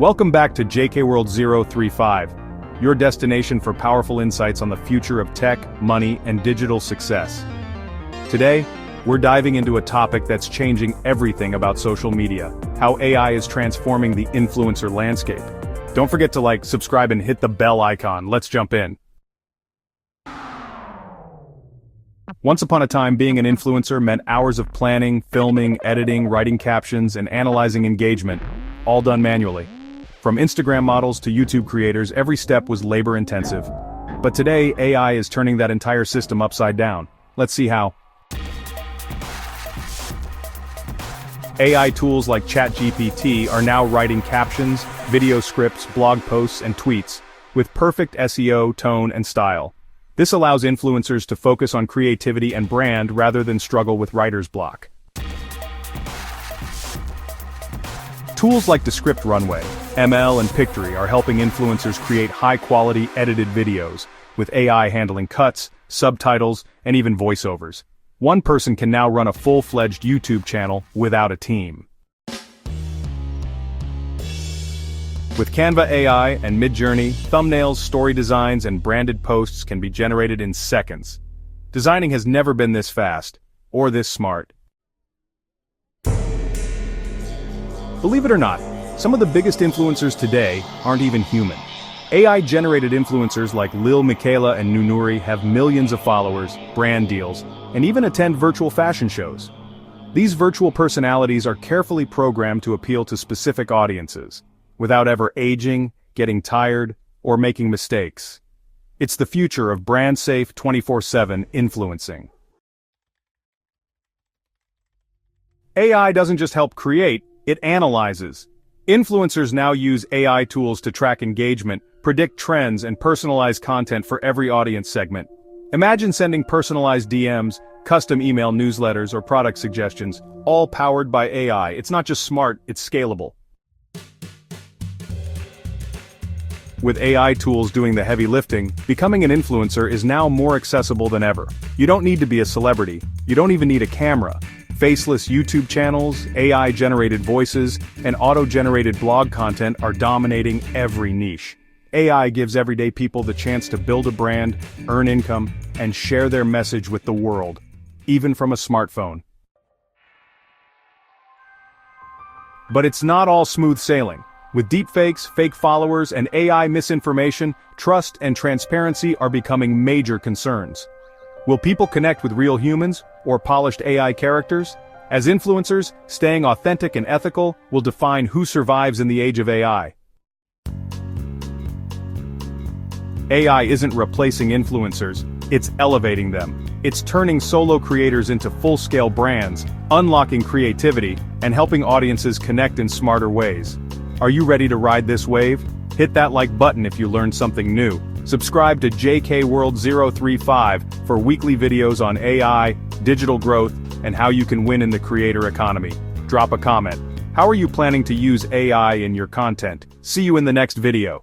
Welcome back to JK World 035, your destination for powerful insights on the future of tech, money, and digital success. Today, we're diving into a topic that's changing everything about social media, how AI is transforming the influencer landscape. Don't forget to subscribe, and hit the bell icon. Let's jump in. Once upon a time, being an influencer meant hours of planning, filming, editing, writing captions, and analyzing engagement, all done manually. From Instagram models to YouTube creators, every step was labor-intensive. But today, AI is turning that entire system upside down. Let's see how. AI tools like ChatGPT are now writing captions, video scripts, blog posts, and tweets, with perfect SEO, tone, and style. This allows influencers to focus on creativity and brand rather than struggle with writer's block. Tools like Descript Runway, ML, and Pictory are helping influencers create high-quality, edited videos, with AI handling cuts, subtitles, and even voiceovers. One person can now run a full-fledged YouTube channel without a team. With Canva AI and Midjourney, thumbnails, story designs, and branded posts can be generated in seconds. Designing has never been this fast, or this smart. Believe it or not, some of the biggest influencers today aren't even human. AI-generated influencers like Lil Miquela and Nunuri have millions of followers, brand deals, and even attend virtual fashion shows. These virtual personalities are carefully programmed to appeal to specific audiences, without ever aging, getting tired, or making mistakes. It's the future of brand-safe 24/7 influencing. AI doesn't just help create, it analyzes. Influencers now use AI tools to track engagement, predict trends, and personalize content for every audience segment. Imagine sending personalized DMs, custom email newsletters, or product suggestions, all powered by AI. It's not just smart, it's scalable. With AI tools doing the heavy lifting, becoming an influencer is now more accessible than ever. You don't need to be a celebrity. You don't even need a camera. Faceless YouTube channels, AI-generated voices, and auto-generated blog content are dominating every niche. AI gives everyday people the chance to build a brand, earn income, and share their message with the world, even from a smartphone. But it's not all smooth sailing. With deepfakes, fake followers, and AI misinformation, trust and transparency are becoming major concerns. Will people connect with real humans, or polished AI characters? As influencers, staying authentic and ethical will define who survives in the age of AI. AI isn't replacing influencers, it's elevating them. It's turning solo creators into full-scale brands, unlocking creativity, and helping audiences connect in smarter ways. Are you ready to ride this wave? Hit that like button if you learned something new. Subscribe to JK World 035 for weekly videos on AI, digital growth, and how you can win in the creator economy. Drop a comment. How are you planning to use AI in your content? See you in the next video.